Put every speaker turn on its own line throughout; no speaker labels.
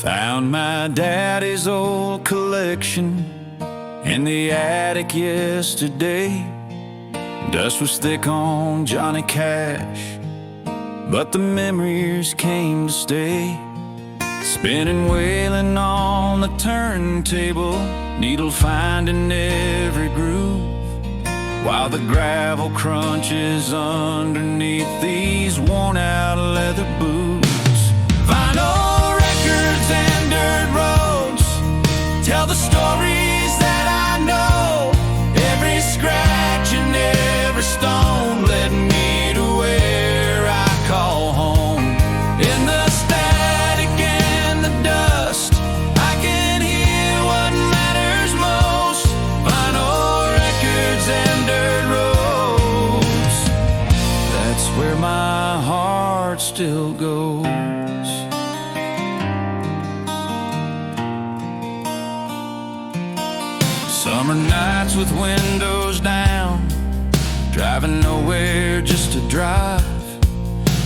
Found my daddy's old collection in the attic yesterday. Dust was thick on Johnny Cash, but the memories came to stay. Spinning, wailing on the turntable, needle finding every groove, while the gravel crunches underneath these worn-out leather boots. Vinyl records and dirt roads tell the stories that I know. Every scratch and every stone led me to where I call home. In the static and the dust, I can hear what matters most. Vinyl records and dirt roads, that's where my heart still goes. Summer nights with windows down, driving nowhere just to drive.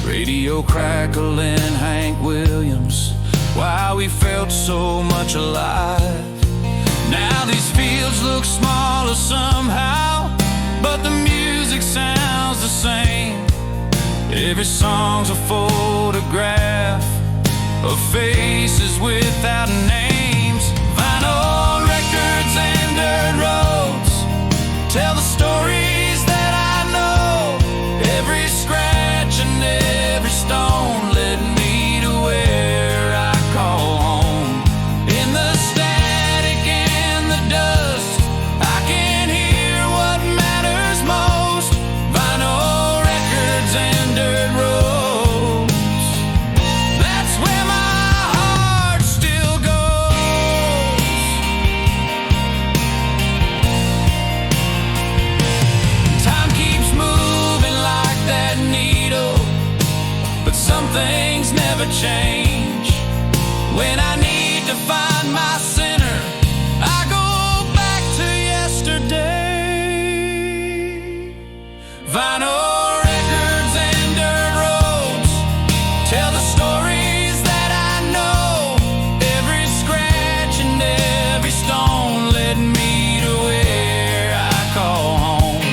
Radio crackling Hank Williams while we felt so much alive. Now these fields look smaller somehow, but the music sounds the same. Every song's a photograph of faces without names. Vinyl records and dirt roads tell the stories that I know. Every scratch and every stone led me to where I call home. In the static and the dust, I can hear what matters most. Vinyl records and dirt roads, that's where my heart still goes. Time keeps moving like that needle, but some things never change. When I need to find my center, I go back to yesterday. Vinyl records and dirt roads tell the stories that I know. Every scratch and every stone led me to where I call home.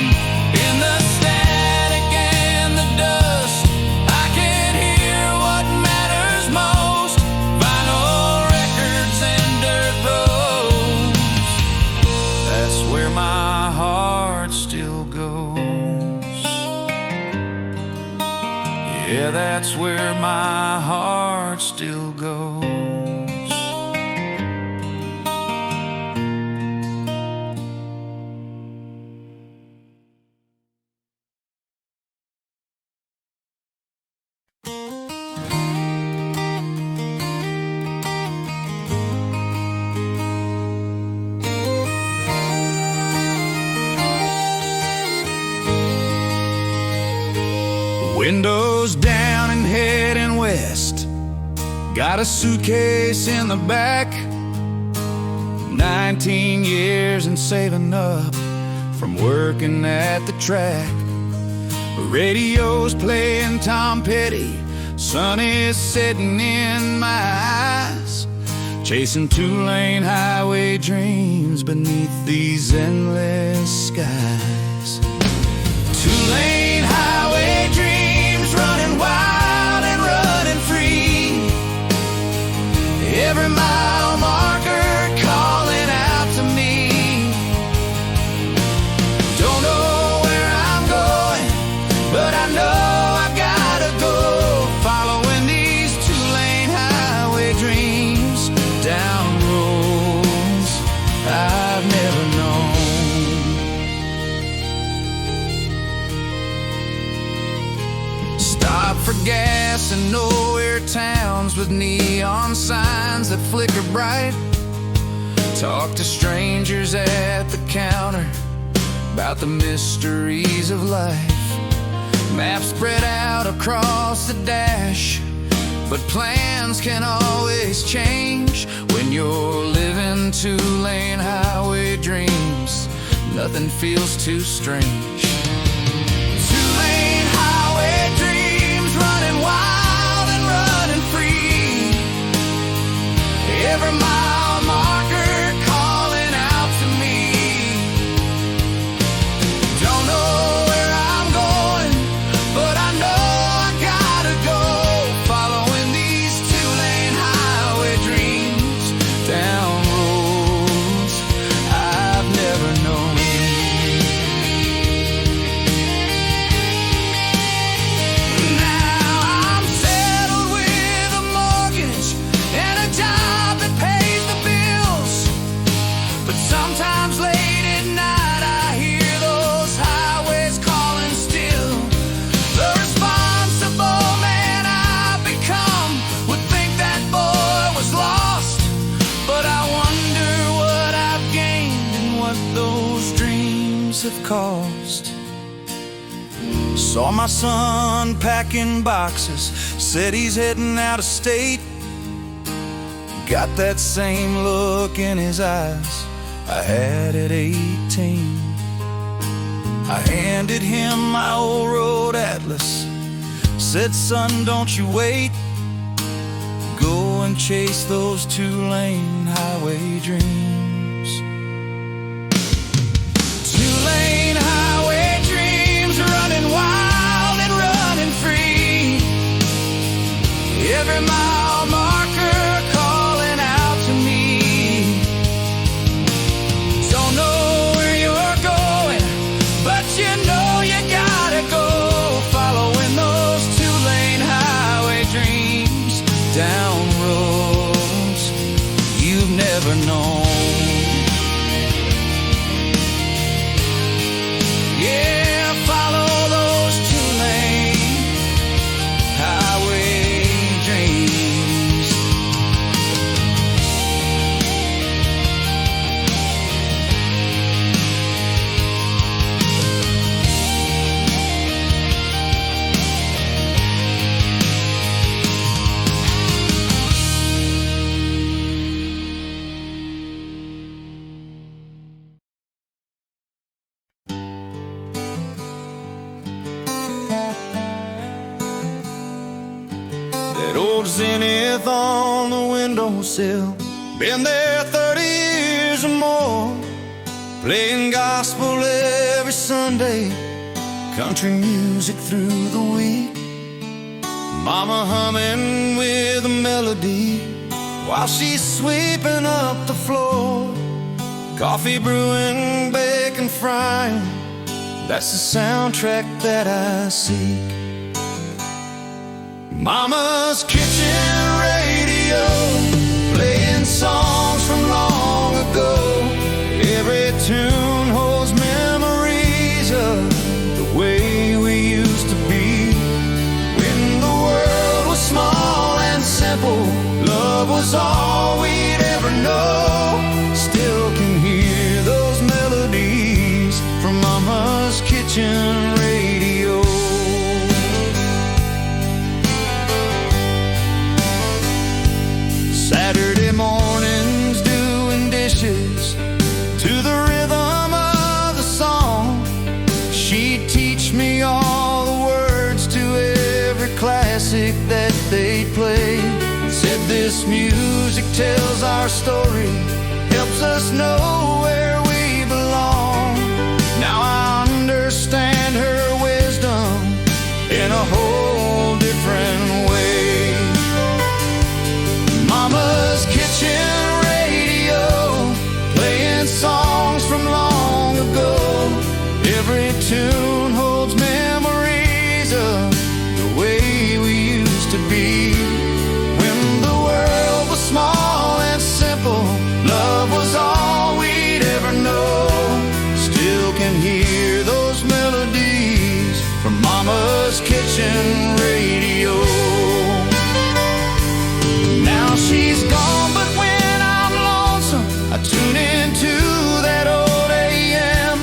In the static and the dust, I can hear what matters most. Vinyl records and dirt roads, that's where my heart still goes. Yeah, that's where my heart still goes. Windows down and heading west, got a suitcase in the back. 19 years and saving up from working at the track. Radio's playing Tom Petty, sun is setting in my eyes, chasing two-lane highway dreams beneath these endless skies. Two-lane highway dreams, running wild and running free. Every mile marker calling out to me. Don't know where I'm going, but I know I gotta go, following these two-lane highway dreams down roads I've never known. Stop for gas in nowhere towns with neon signs that flicker bright. Talk to strangers at the counter about the mysteries of life. Maps spread out across the dash, but plans can always change. When you're living two-lane highway dreams, nothing feels too strange. Two-lane highway dreams, running wild and running free. every mile marker calling out to me. Don't know where I'm going, but I know I gotta go, following these two-lane highway dreams down roads I've never known. Now I'm settled with a mortgage and a job that pays the bills, but sometimes late at night I hear those highways calling still. The responsible man I've become would think that boy was lost, but I wonder what I've gained and what those dreams have cost. Saw my son packing boxes, said he's heading out of state. Got that same look in his eyes I had at 18. I handed him my old road atlas, said, son, don't you wait. Go and chase those two-lane highway dreams. Two-lane highway dreams, running wild and running free. Every mile marker calling out to me. Don't know where you're going, but you know you gotta go, following those two-lane highway dreams down roads you've never known. Yeah, follow those two-lane highway dreams. That old Zenith on the windowsill, been there 30 years or more, playing gospel every Sunday, country music through the week. Mama humming with a melody while she's sweeping up the floor. Coffee brewing, bacon frying, that's the soundtrack that I seek. Mama's kitchen radio, playing songs from long ago. Every tune holds memories of the way we used to be. When the world was small and simple, love was all we'd ever know. Still can hear those melodies from Mama's kitchen radio. Saturday mornings doing dishes to the rhythm of the song. She'd teach me all the words to every classic that they'd play. Said this music tells our story, helps us know where we belong. Now I understand her wisdom in a whole different way. Mama's kitchen radio, playing songs from long ago. Every tune holds memories of the way we used to be. When the world was small and simple, love was all we'd ever know. Still can hear those melodies from Mama's kitchen radio. Now she's gone, but when I'm lonesome, I tune into that old AM.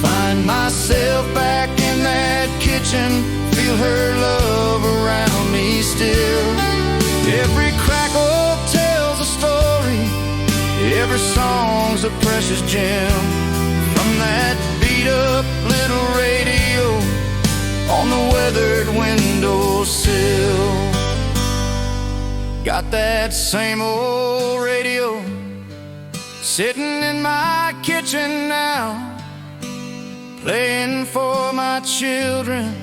Find myself back in that kitchen, feel her love around me still. Every crackle tells a story, every song's a precious gem. From that beat-up little radio on the weathered windowsill. Got that same old radio sitting in my kitchen now, playing for my children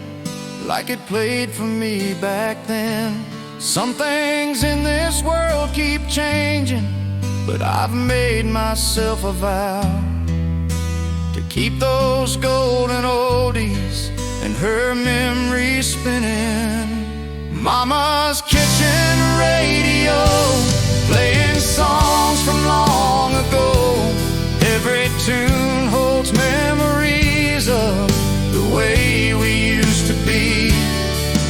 like it played for me back then. Some things in this world keep changing, but I've made myself a vow to keep those golden oldies and her memories spinning. Mama's kitchen radio, playing songs from long ago. Every tune holds memories of the way we used to be.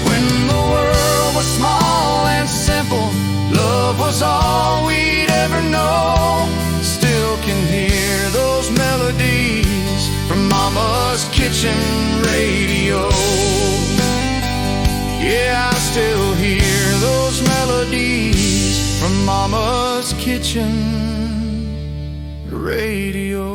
When the world was small and simple, love was all we'd ever know. Still can hear those melodies from Mama's kitchen radio. Yeah, I still hear those melodies from Mama's kitchen radio.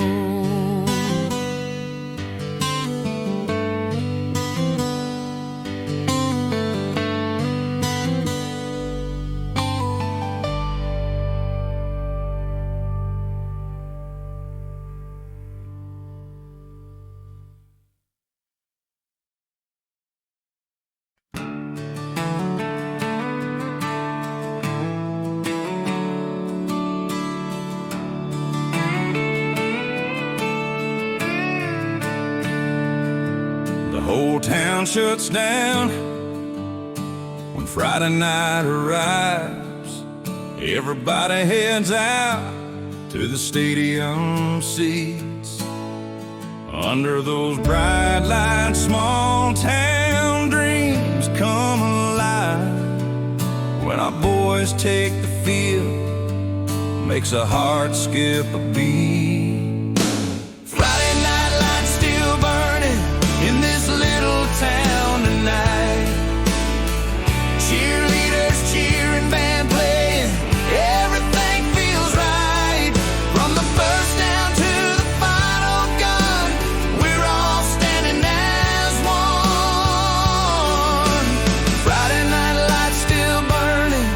The whole town shuts down when Friday night arrives. Everybody heads out to the stadium seats. Under those bright lights, small town dreams come alive. When our boys take the field, makes a heart skip a beat.
Friday night lights still burning in this little town tonight. Cheerleaders cheering, band playing, everything feels right. From the first down to the final gun, we're all standing as one. Friday night lights still burning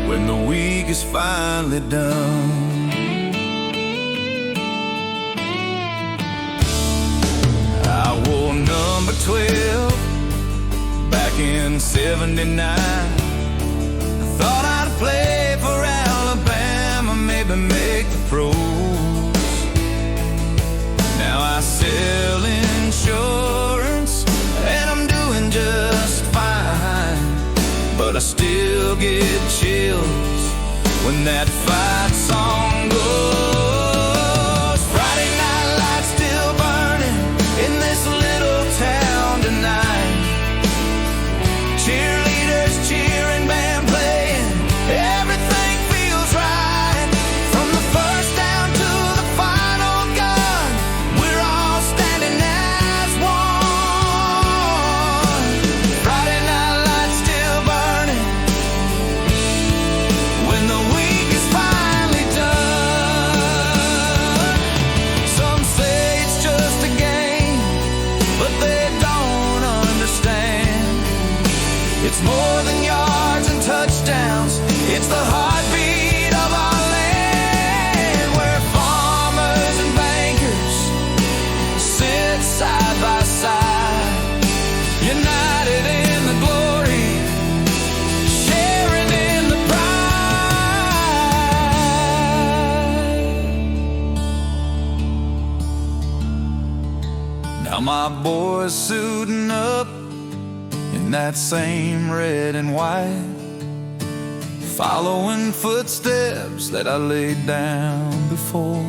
When the week is finally done, I wore number 12 back in '79. I thought I'd play for Alabama, maybe make the pros. Now I sell insurance and I'm doing just fine, but I still get chills when that fight song goes. Friday night lights still burning in this little town tonight. Cheerleaders cheering, band playing, everything feels right. From the first down to the final gun, we're all standing as one. Friday night lights still burning when the week is finally done. Some say it's just a game, but they don't understand. It's more than yards and touchdowns, it's the heartbeat of our land, where farmers and bankers sit side by side, united in the glory, sharing in the pride. Now my boys suiting up in that same red and white, following footsteps that I laid down before.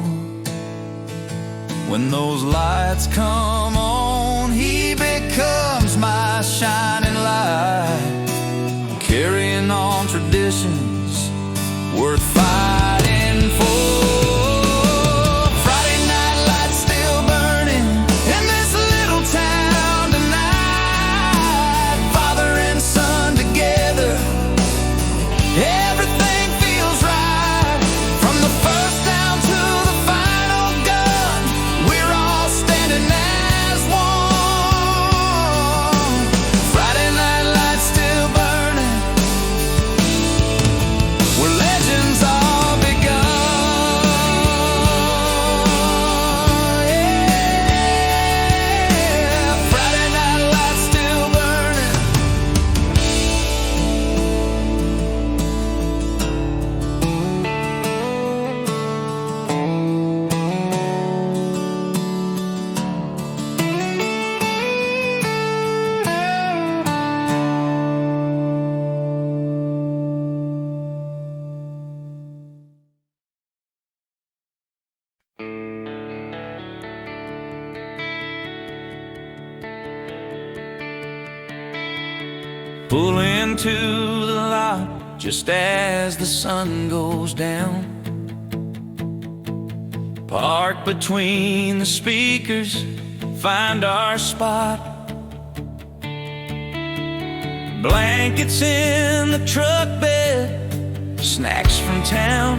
When those lights come on, he becomes my shining light, carrying on traditions worth fighting for. Friday night lights still burning in this little town tonight. Father and son together, everything feels right. From the first down to the final gun, we're all standing as one. Friday night lights still burning pull into the lot just as the sun goes down. Park between the speakers, find our spot. Blankets in the truck bed, snacks from town.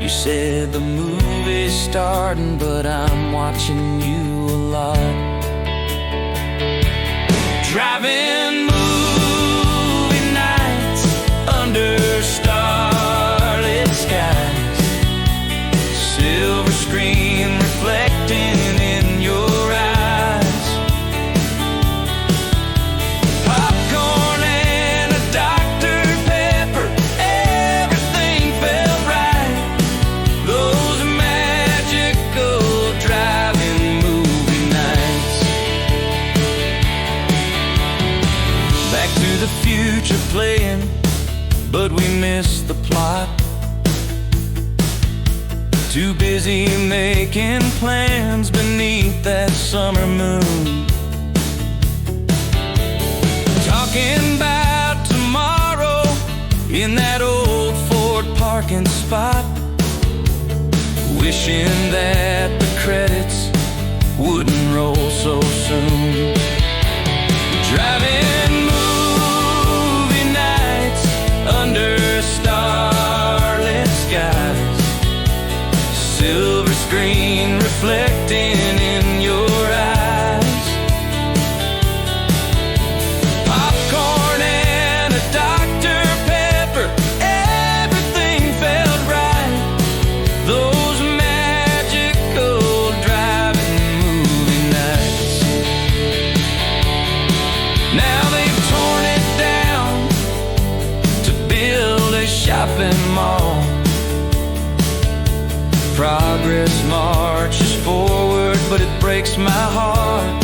You said the movie's starting, but I'm watching you a lot. Driving movie nights under starlit skies, silver screen reflecting in your eyes. Popcorn and a Dr. Pepper, everything felt right. Those magical driving movie nights. Back to the Future playing, but we missed the plot. Too busy making plans beneath that summer moon, talking about tomorrow in that old Ford parking spot, wishing that the credits wouldn't roll so soon. Driving movie nights under starlit skies, silver screen reflecting in your eyes. Popcorn and a Dr. Pepper, everything felt right. Those magical driving movie nights. Now they've torn it down to build a shopping mall. Progress marches forward, but it breaks my heart.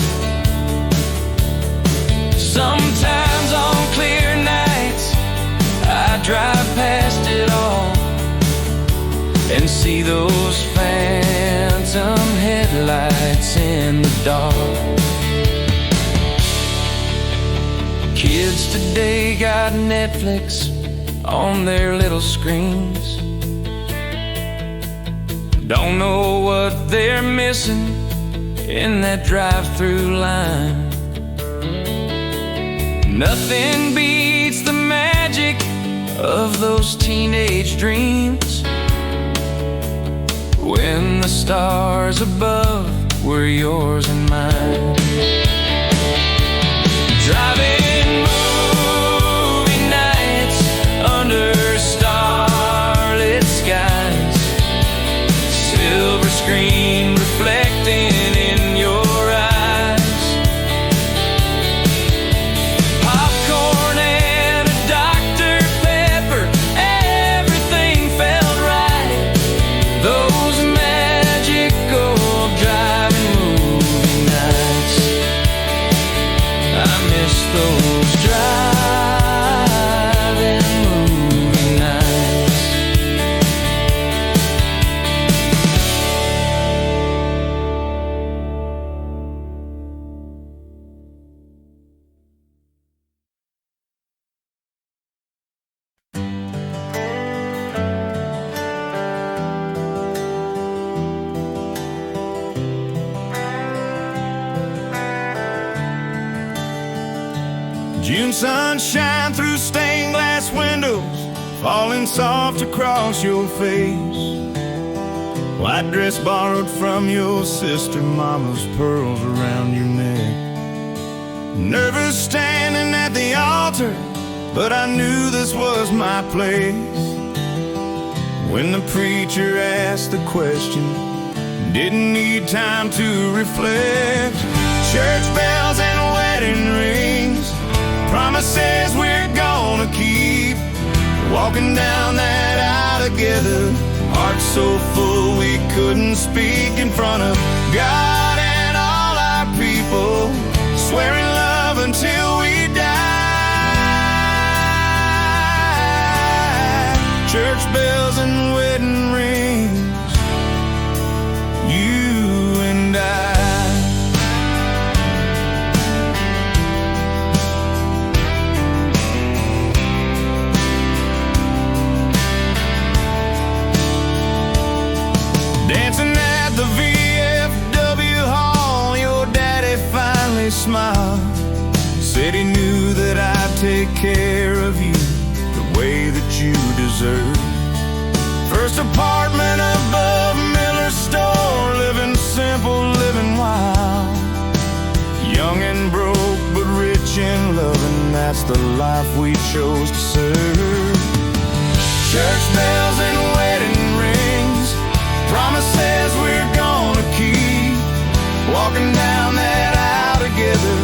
Sometimes on clear nights I drive past it all and see those phantom headlights in the dark. Kids today got Netflix on their little screens. Don't know what they're missing in that drive-through line. Nothing beats the magic of those teenage dreams, when the stars above were yours and mine. Driving movie nights under starlit skies, silver screen reflecting in your eyes. Popcorn and a Dr. Pepper, everything felt right. Those magical driving movie nights. I miss those driving movie nights.
June sunshine through stained glass windows, falling soft across your face. White dress borrowed from your sister, mama's pearls around your neck. Nervous standing at the altar, but I knew this was my place. When the preacher asked the question, didn't need time to reflect. Church bells and wedding rings, promises we're gonna keep. Walking down that aisle together, hearts so full we couldn't speak, in front of God and all our people, swearing love until we die. Church bells and wedding rings, you and I. smile. Said he knew that I'd take care of you the way that you deserve. First apartment above Miller's store, living simple, living wild. Young and broke, but rich in loving, that's the life we chose to serve. Church bells and wedding rings, promises we're gonna keep. Walking down that aisle together,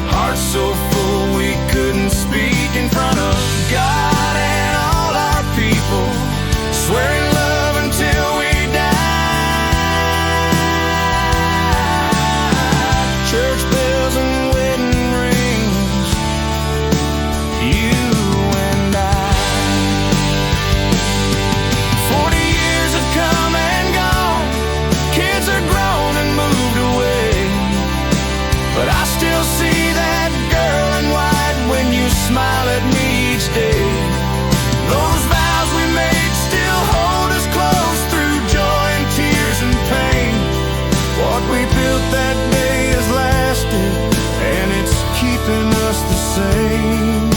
hearts so full we couldn't speak. In front of God and all our people, swearing love until we die. Church bells and wedding rings, you and I. 40 years have come and gone, kids are grown and moved away, but I still see that girl in white when you smile at me each day. Those vows we made still hold us close through joy and tears and pain. What we built that day has lasted, and it's keeping us the same.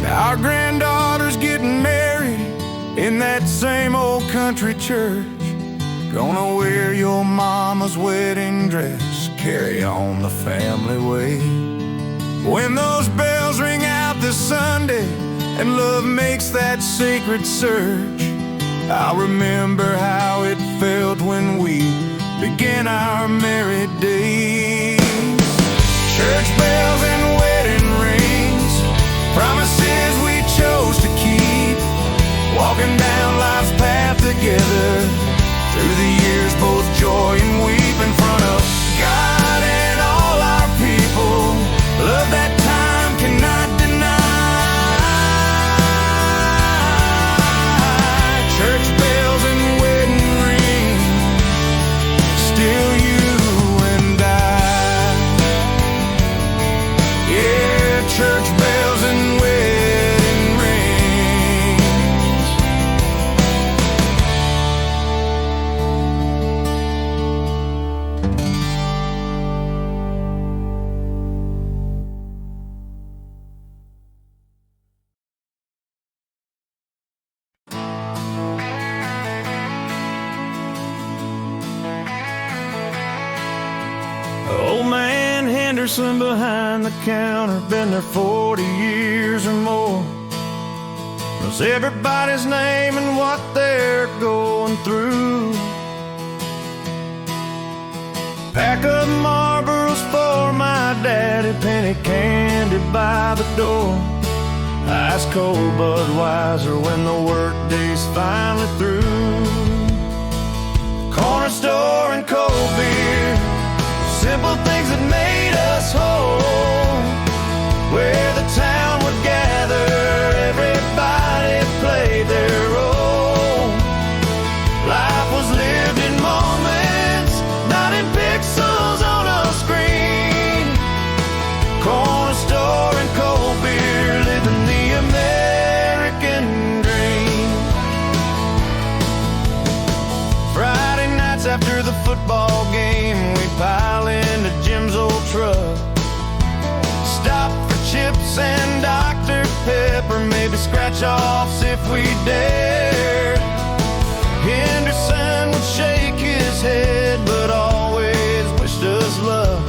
Now our granddaughter's getting married in that same old country church. Gonna wear your mama's wedding dress, carry on the family way. When those bells ring out this Sunday and love makes that sacred surge, I'll remember how it felt when we began our married days. Church bells and wedding rings, promises we chose to keep. Walking down life's path together, through the years both joy and weep. In front of God and all our people, love that time cannot deny. Church bells and wedding rings, still you and I. Yeah, church bells and wedding rings. Old man Henderson behind the counter, been there 40 years or more. Knows everybody's name and what they're going through. Pack of Marlboros for my daddy, penny candy by the door. Ice cold Budweiser when the work day's finally through. Corner store and cold beer, simple things that made us whole. Where the town would gather, everybody played their role. Life was lived in moments, not in pixels on a screen. Corner store and cold beer, living the American dream. Friday nights after the football game, we pile into Jim's old truck, stop for chips and Dr. Pepper, maybe scratch-offs if we dared. Henderson would shake his head, but always wished us luck.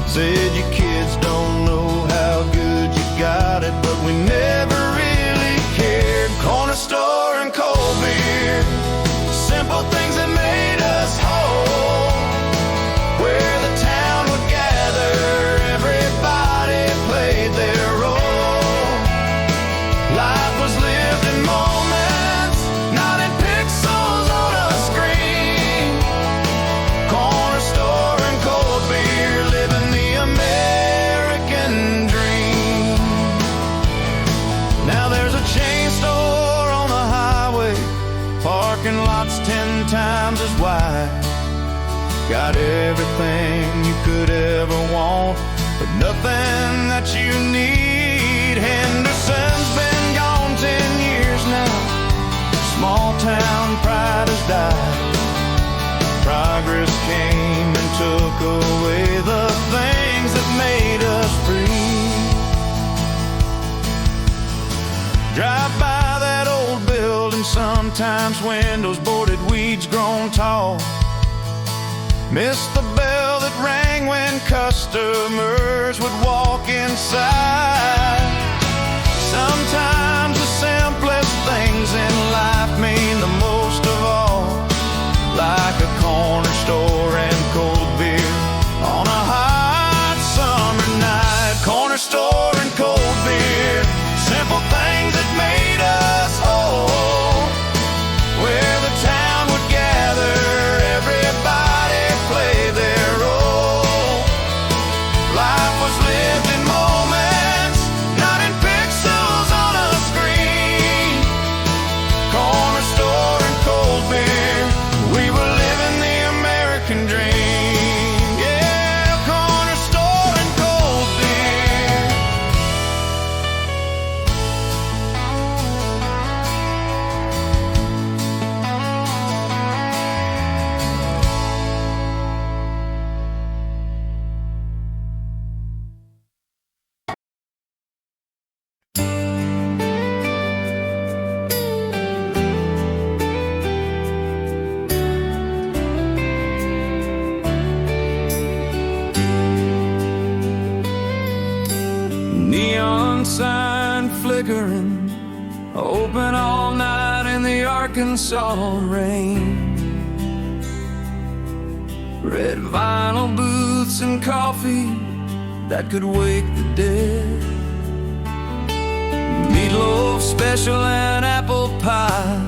Said you kids don't know how good you got it, but we never really cared. Corner store and cold beer, simple things that made us whole. Where the town would gather, everybody played their role. Life was lived in moments, not in pixels on a screen. Corner store and cold beer, living the American dream. Now there's a chain store on the highway, parking lots 10 times as wide. Got everything you could ever want, but nothing that you need. Henderson's been gone 10 years now, small town pride has died. Progress came took away the things that made us free. Drive by that old building, sometimes windows boarded, weeds grown tall. Miss the bell that rang when customers would walk inside. Sometimes the simplest things in life mean the most of all, like a corner store and cold beer on a hot summer night. Corner store and cold beer, simple things that made us whole. Where the town would gather, everybody played their role. Life was lived in moments, not in pixels on a screen. Corner store and cold beer, we were living the American dream. Yeah, corner store and cold beer.
Neon sign flickering, open all night in the Arkansas rain. Red vinyl booths and coffee that could wake the dead. Meatloaf special and apple pie,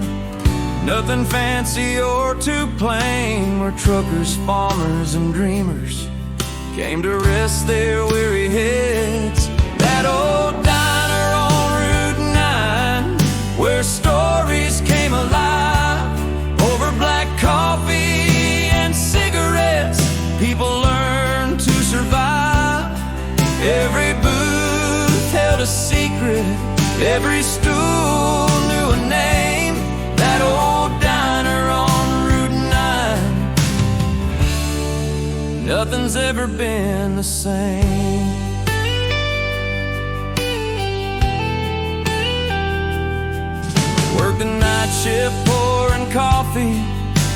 nothing fancy or too plain. Where truckers, farmers, and dreamers came to rest their weary heads. That old diner on Route 9, where stories came alive. Over black coffee and cigarettes, people learned to survive. Every booth held a secret, every stool knew a name. That old diner on Route 9, nothing's ever been the same. Work the night shift pouring coffee,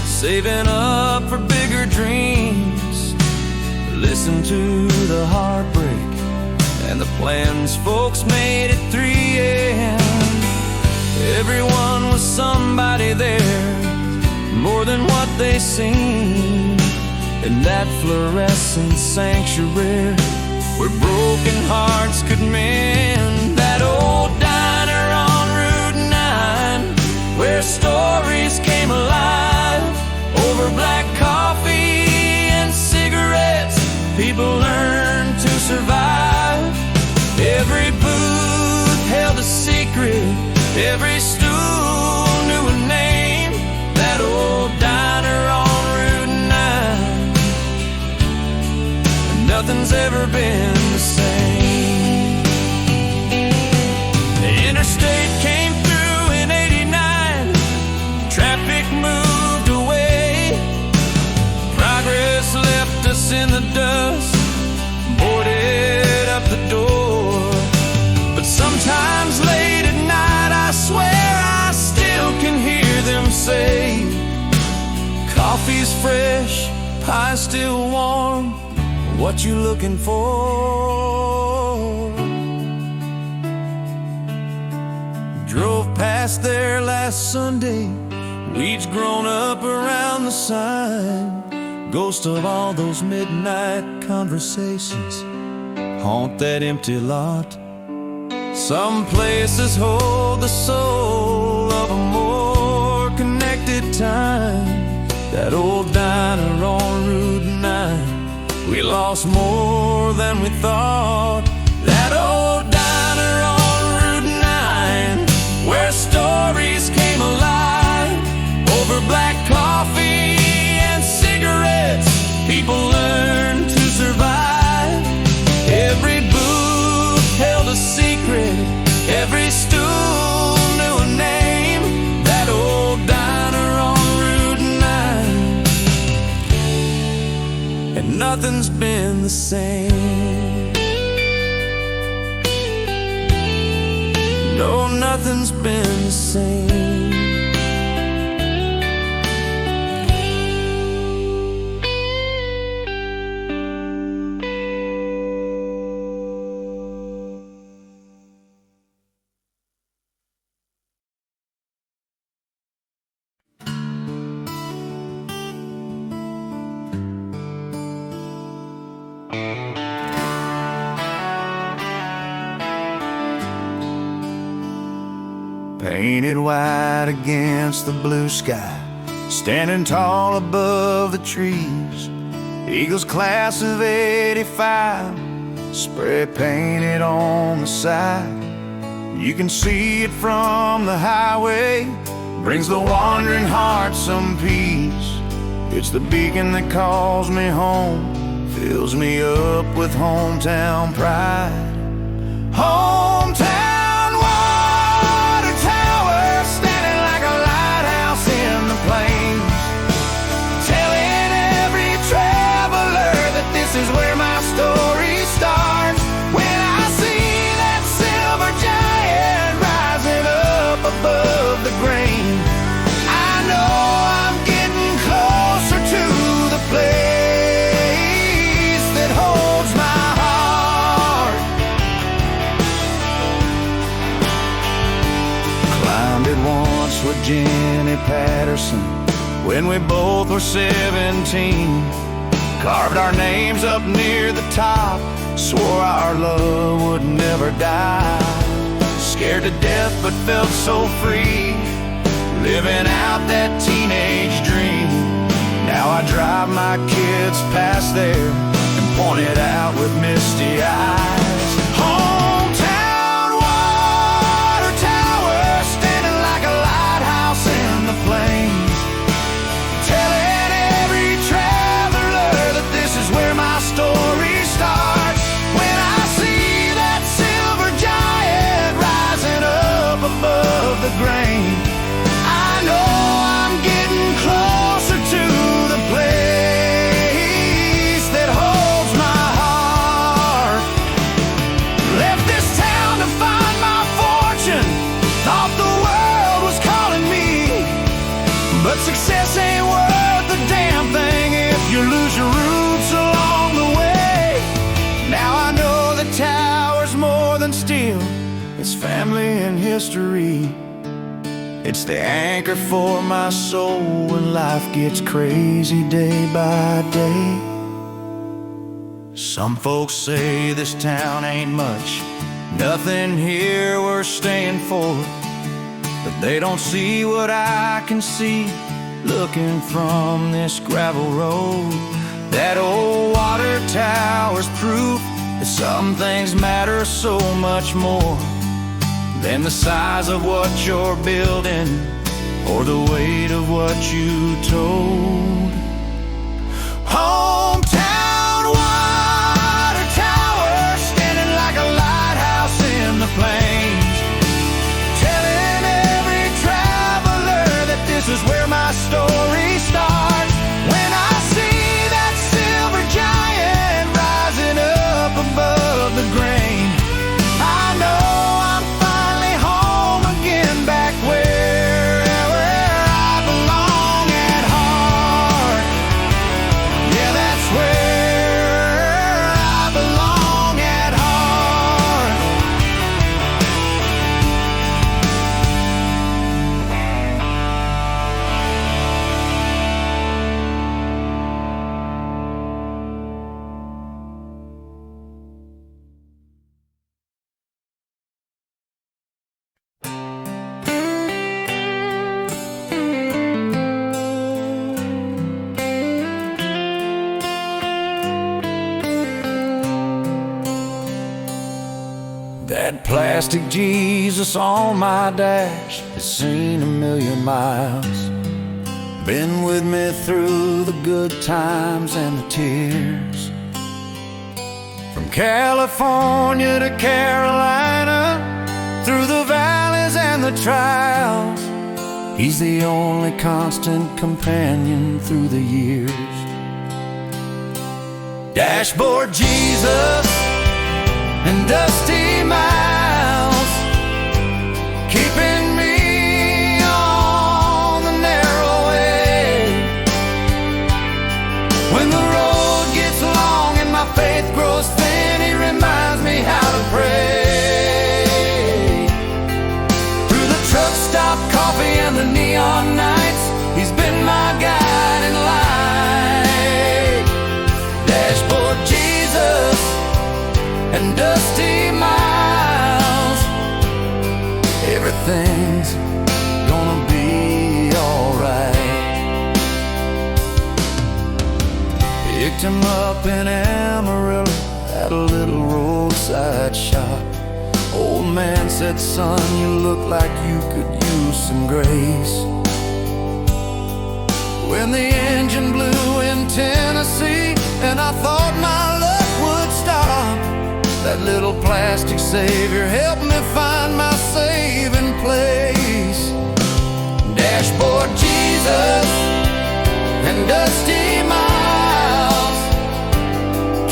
saving up for bigger dreams. Listen to the heartbreak and the plans folks made at 3 a.m. Everyone was somebody there, more than what they seen. In that fluorescent sanctuary where broken hearts could mend. That old diner on Route 9, where stories came alive. Over black coffee and cigarettes, people learned to survive. Every booth held a secret, every stool knew a name. That old diner on Route 9, nothing's ever been the same. The interstate came through in '89, traffic moved away. Progress left us in the dust, boarded up the door. But sometimes late at night, I swear I still can hear them say, coffee's fresh, pie's still warm, what you looking for? Drove past there last Sunday, weeds grown up around the sign. Ghost of all those midnight conversations haunt that empty lot. Some places hold the soul of a more connected time. That old diner on Route 9, we lost more than we thought. That old diner on Route 9, where stories came alive. Over black coffee and cigarettes, people learned to survive. Every booth held a secret, every stool knew a name. That old diner on Route 9, and
same. No, nothing's been the same.
Painted white against the blue sky, standing tall above the trees. Eagles class of '85, spray painted on the side. You can see it from the highway, brings the wandering heart some peace. It's the beacon that calls me home, fills me up with hometown pride. Hometown water tower, standing like a lighthouse in the plains, telling every traveler that this is where my story starts. When I see that silver giant rising up above the grain, I know I'm getting closer to the place that holds my heart. Climbed it once with Jenny Patterson when we both were 17. Carved our names up near the top, swore our love would never die. Scared to death but felt so free, living out that teenage dream. Now I drive my kids past there and point it out with misty eyes. Hometown water tower, standing like a lighthouse in the plains, telling every traveler that this is where my story starts. When I see that silver giant rising up above the grain, I know I'm getting closer to the place that holds my heart. Left this town to find my fortune, thought the world was calling me, but success ain't worth a damn thing if you lose your roots along the way. Now I know the tower's more than steel, it's family and history. It's the anchor for my soul when life gets crazy day by day. Some folks say this town ain't much, nothing here worth staying for, but they don't see what I can see looking from this gravel road. That old water tower's proof that some things matter so much more than the size of what you're building or the weight of what you told. Hometown water tower, standing like a lighthouse in the plains, telling every traveler that this is where my story starts. When I see that silver giant rising up above the grain, I know I'm finally home again, back where I belong at heart. Yeah, that's where I belong at heart. That plastic Jesus on my dash has seen a million miles, been with me through the good times and the tears. From California to Carolina, through the valleys and the trials, He's the only constant companion through the years.
Dashboard Jesus and dusty miles, keeping me on the narrow way. When the road gets long and my faith grows thin, he reminds me how to pray. Through the truck stop coffee and the neon nights, he's been my guiding light. Dashboard Jesus and dusty miles, everything's gonna be alright. Picked him up in Amarillo at a little roadside shop. Old man said, son, you look like you could use some grace. When the engine blew in Tennessee and I thought my luck would stop, that little plastic savior helped me find my saving place. Dashboard Jesus and dusty miles,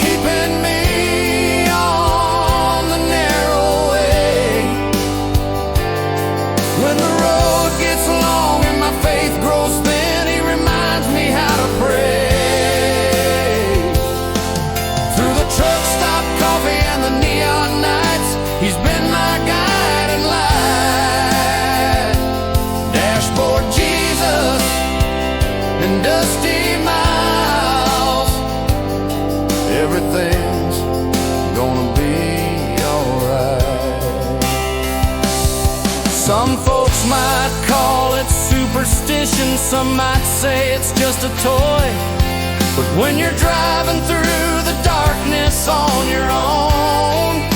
keeping me on the narrow way. When the road gets long and my faith grows thin, he reminds me how to pray. Through the truck stop coffee and the neon nights, he's been my guiding light. Dashboard Jesus and dusty miles, everything's gonna be alright. Some folks might call it superstition, some might say it's just a toy. But when you're driving through the darkness on your own,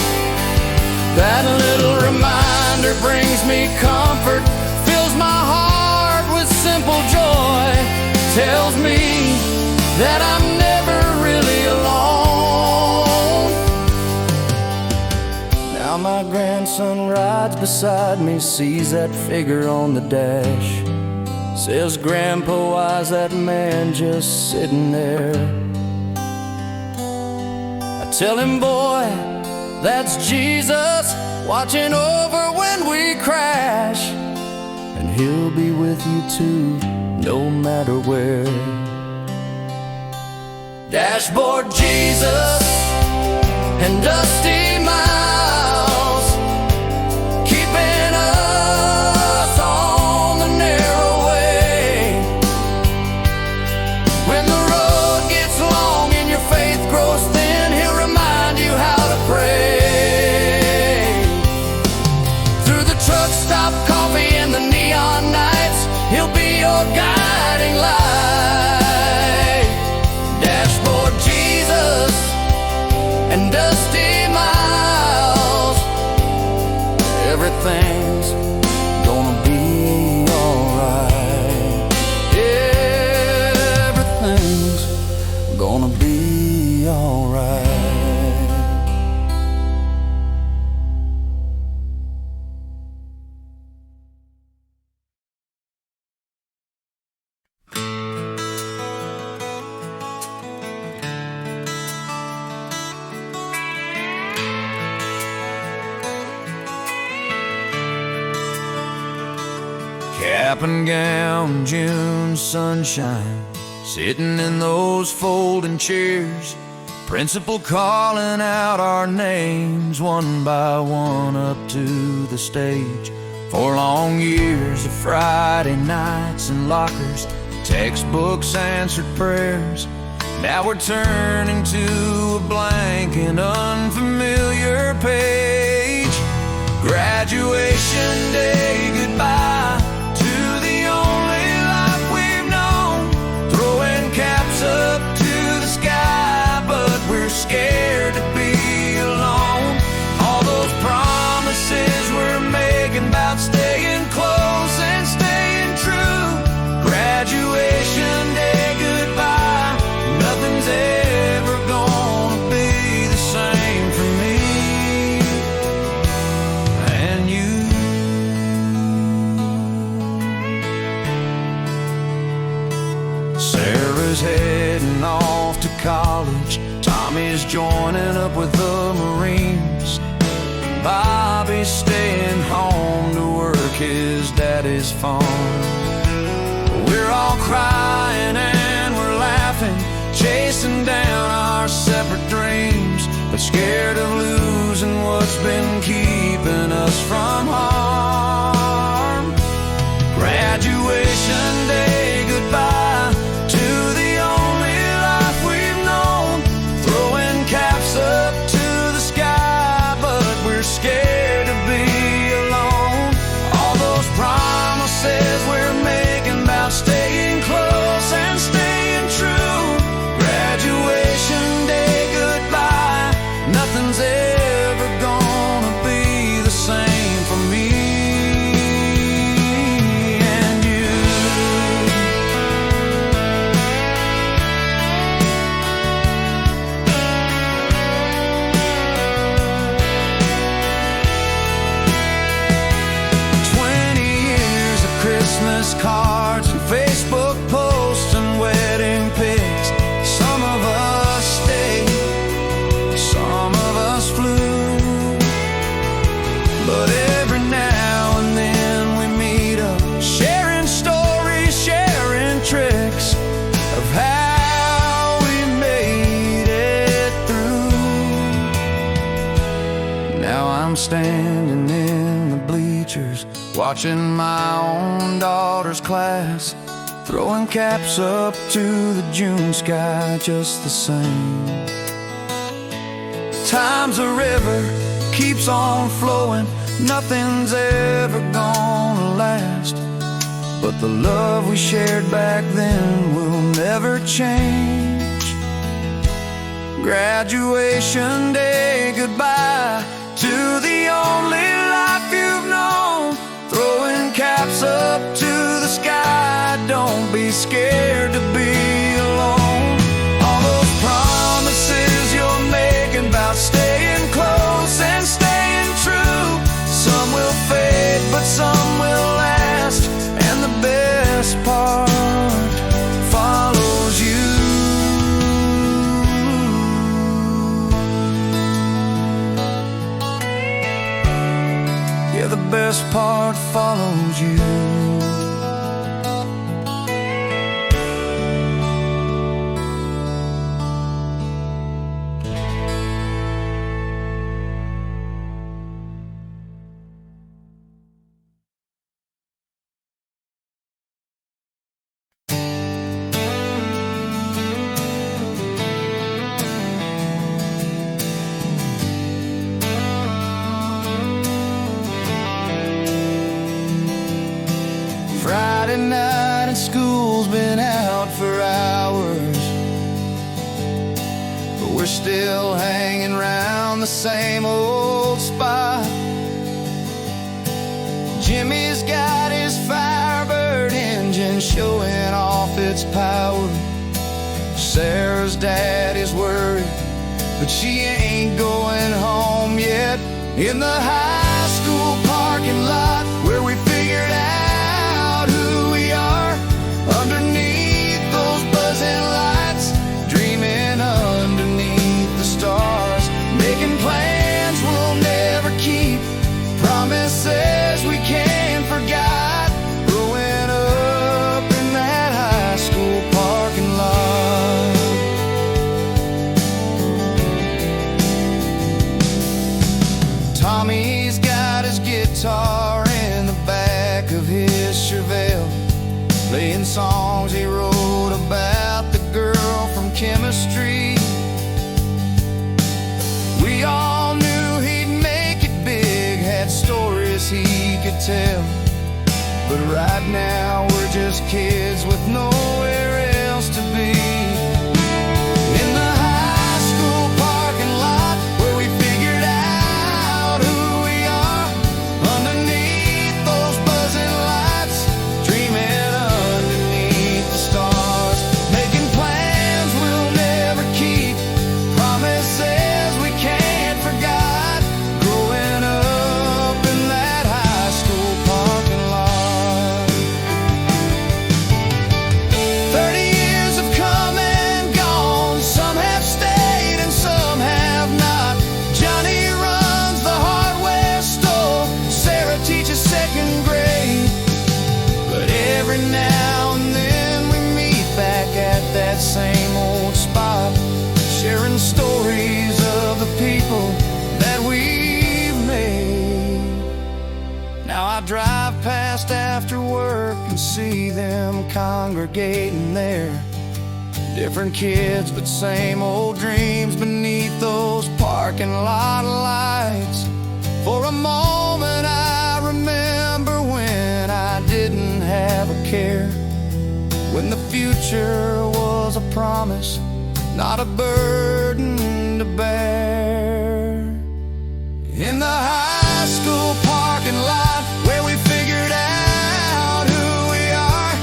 that little reminder brings me comfort, fills my heart with simple joy, tells me that I'm never really alone. Now my grandson rides beside me, sees that figure on the dash, says, Grandpa, why's that man just sitting there? I tell him, boy, that's Jesus watching over when we crash, and he'll be with you too, no matter where. Dashboard Jesus and dusty miles, keeping us on the narrow way. When the road gets long and your faith grows thin, he'll remind you how to pray. Through the truck stop coffee and the neon nights, he'll be your guiding light. Dashboard Jesus and dusty miles, everything's gonna be alright. Everything's gonna be alright. Cap and gown, June sunshine, sitting in those folding chairs, principal calling out our names one by one up to the stage. 4 long years of Friday nights in lockers, textbooks, answered prayers. Now we're turning to a blank and unfamiliar page. Graduation day, goodbye to the only life we've known. Throwing caps up to the sky, but we're scared to be alone. All those promises we're making about staying close and staying true. Graduation day, goodbye, nothing's ever gonna be the same for me and you. Sarah's heading off to college, Tom Tommy's joining up with the Marines. Bobby's staying home to work his daddy's farm. We're all crying and we're laughing, chasing down our separate dreams, but scared of losing what's been keeping us from harm. Graduation day, goodbye to the only life we've known. Throwing caps up to the sky, but we're scared to be alone. All those promises we're making about staying close and staying true. Graduation day, goodbye. Nothing's ever gonna be the same for me and you. 20 years of Christmas cards and Facebook posts and wedding pics. Some of us stayed, some of us flew, but every now and then we meet up, sharing stories, sharing tricks of how we made it through. Now I'm standing in the bleachers, watching my own daughter's class, throwing caps up to the June sky just the same. Time's a river, keeps on flowing, nothing's ever gonna last, but the love we shared back then will never change. Graduation day, goodbye to the only life you've known. Throwing caps up to the sky, don't be scared to be alone. All those promises you're making about staying close and staying true, some will fade but some will last, and the best part follows you. Yeah, the best part follows you. Friday night and school's been out for hours, but we're still hanging around the same old spot. Jimmy's got his Firebird engine showing off its power. Sarah's dad is worried, but she ain't going home yet. In the high school parking lot where we figured out who we are, underneath those buzzing lights, dreaming underneath the stars, making plans we'll never keep, promises we can't forget, growing up in that high school parking lot. Tommy's got his guitar in the back of his Chevelle, playing songs he wrote about the girl from chemistry. We all knew he'd make it big, had stories he could tell, but right now we're just kids with nowhere else to be. In the high school parking lot where we figured out who we are, underneath those buzzing lights, dreaming underneath the stars, making plans we'll never keep, promises we can't forget, growing up in that high school parking lot. after work and see them congregating there. Different kids, but same old dreams beneath those parking lot lights. For a moment I remember when I didn't have a care, when the future was a promise, not a burden to bear. In the high school parking lot where we figured out who we are,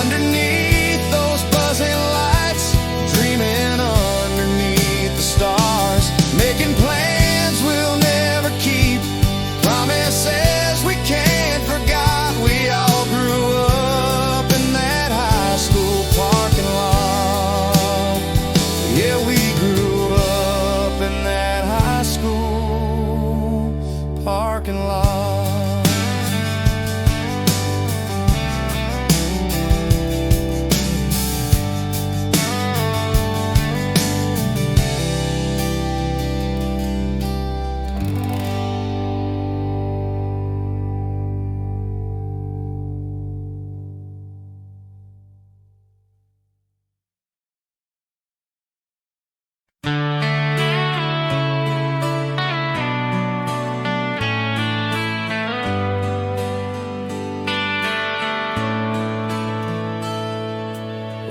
underneath those buzzing lights, dreaming underneath the stars, making plans we'll never keep, promises we can't forget. We all grew up in that high school parking lot. Yeah, we grew up in that high school parking lot.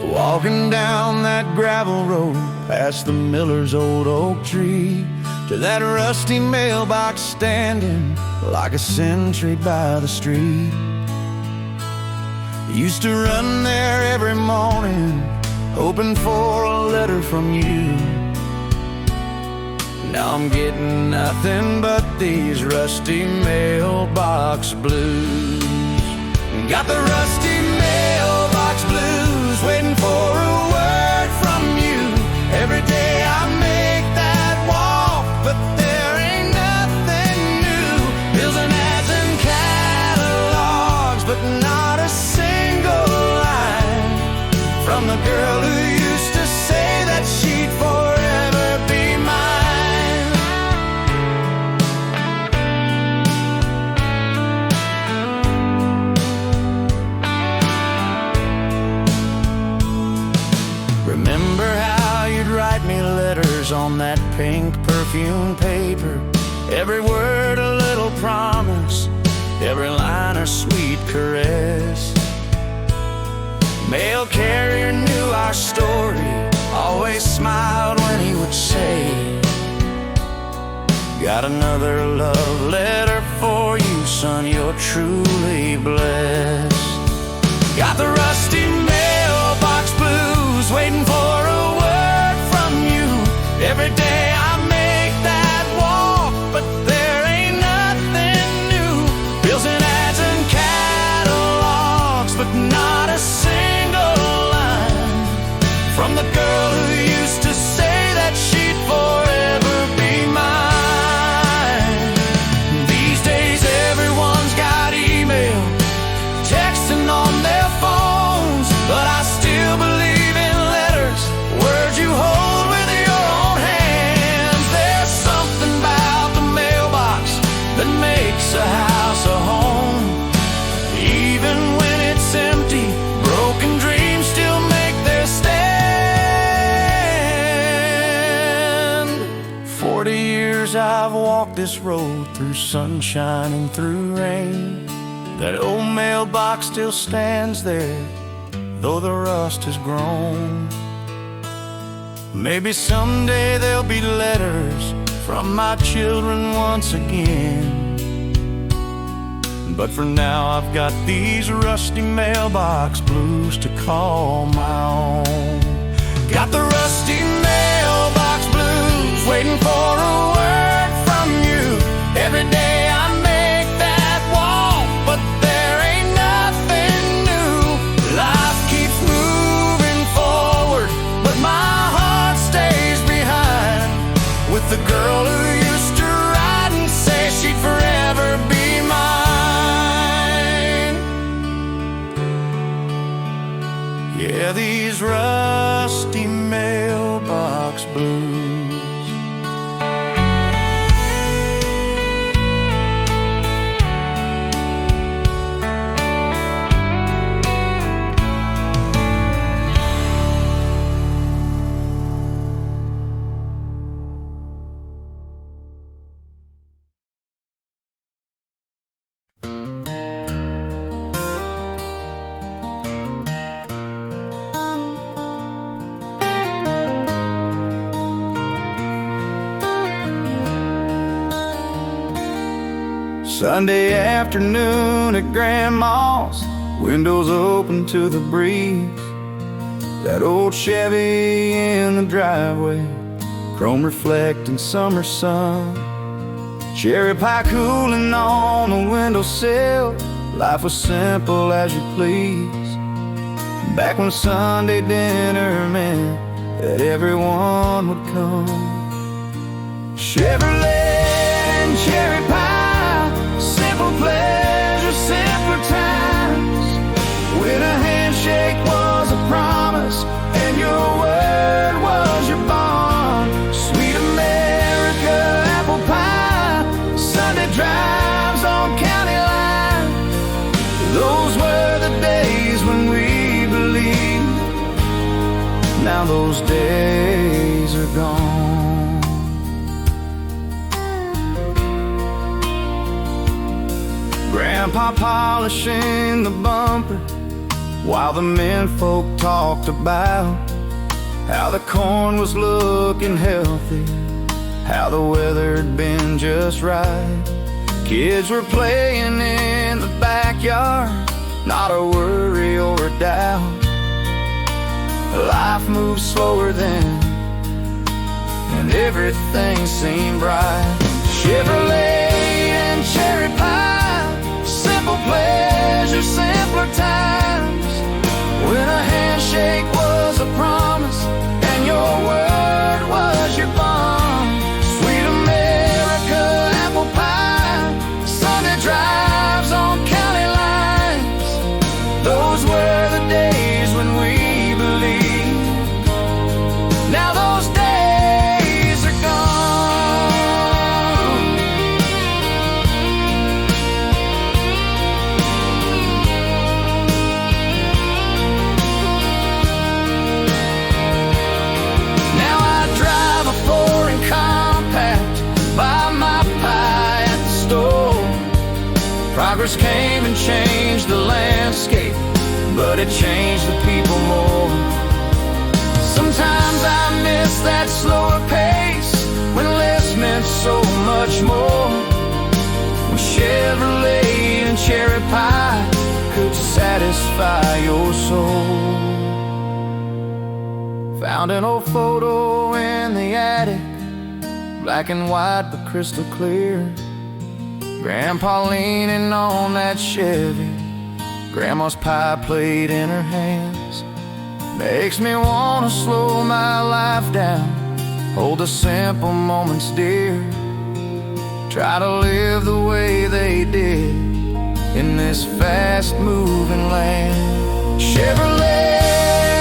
Walking down that gravel road, past the miller's old oak tree, to that rusty mailbox standing like a sentry by the street. Used to run there every morning, hoping for a letter from you. Now I'm getting nothing but these rusty mailbox blues. Got the rusty mailbox blues, waiting for a word from you. Every day I make that walk, but there ain't nothing new. Bills and ads and catalogs, but not a single line from the girl who used to say that she'd forever be mine. Remember how you'd write me letters on that pink perfume paper, every word a little promise, every line a sweet caress. Mail carrier knew our story, always smiled when he would say, got another love letter for you, son, you're truly blessed. Got the rusty mailbox blues, waiting for a word from you. Every day I make that walk, but there ain't nothing new. Bills and ads and catalogs, but not a single line from the girl who used to say that she'd forever be mine. These days everyone's got email, texting on their phones, but I still believe in letters, words you hold with your own hands. There's something about the mailbox that makes a house a home. Even when it's empty, broken dreams still make their stand. 40 years I've walked this road, through sunshine and through rain. That old mailbox still stands there, though the rust has grown. Maybe someday there'll be letters from my children once again, but for now I've got these rusty mailbox blues to call my own. Got the rusty mailbox blues, waiting for a word from you. Every day I make that walk, but there ain't nothing new. Life keeps moving forward, but my heart stays behind, with the girl who used to write and say she'd forever be mine. Yeah, these rusty mailbox blues.
Sunday afternoon at Grandma's, windows open to the breeze. That old Chevy in the driveway, chrome reflecting summer sun. Cherry pie cooling on the windowsill. Life was simple as you please. Back when Sunday dinner meant that everyone would come. Chevrolet and cherry pie, simple pleasure, simpler times. When a handshake was a promise and your word was your bond. Sweet America, apple pie, Sunday drives on county line. Those were the days when we believed. Now those days are gone. Grandpa polishing the bumper while the menfolk talked about how the corn was looking healthy, how the weather had been just right. Kids were playing in the backyard, not a worry or a doubt. Life moved slower then, and everything seemed bright. Chevrolet and cherry pie, simple pleasure, simpler times. When a handshake was a promise and your word was your bond. Sweet America, apple pie, Sunday drives on county lines. Those were the days when we believed. Now those days are gone. Now I drive a foreign compact, buy my pie at the store. Progress came and changed the landscape, but it changed the people more. Sometimes I miss that slower pace, when less meant so much more. When Chevrolet and cherry pie could satisfy your soul. Found an old photo in the attic, black and white but crystal clear. Grandpa leaning on that Chevy, Grandma's pie plate in her hands. Makes me wanna slow my life down, hold the simple moments dear. Try to live the way they did in this fast-moving land. Chevrolet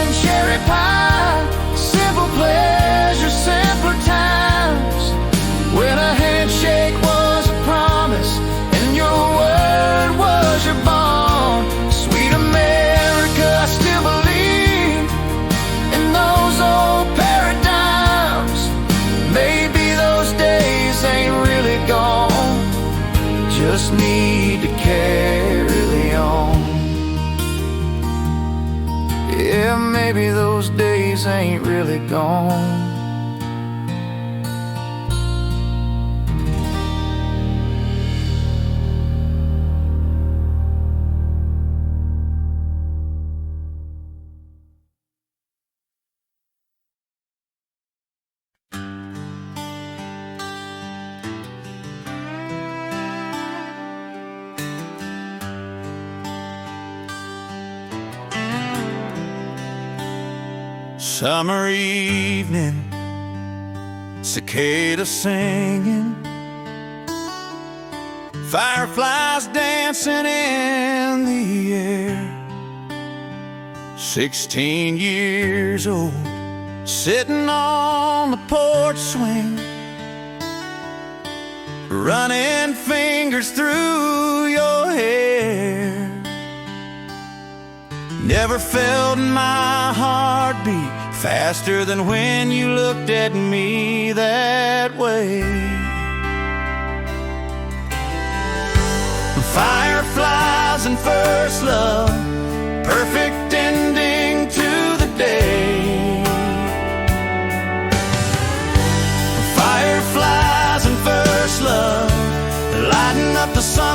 and cherry pie, simple pleasure, simpler times. When a handshake was a promise and your word was your bond. Sweet America, I still believe in those old paradigms. Maybe those days ain't really gone, just need to carry on. Yeah, maybe those days ain't really gone. Summer evening, cicadas singing, fireflies dancing in the air. 16 years old, sitting on the porch swing, running fingers through your hair. Never felt my heart beat faster than when you looked at me that way. Fireflies and first love, perfect ending to the day. Fireflies and first love, lighting up the sun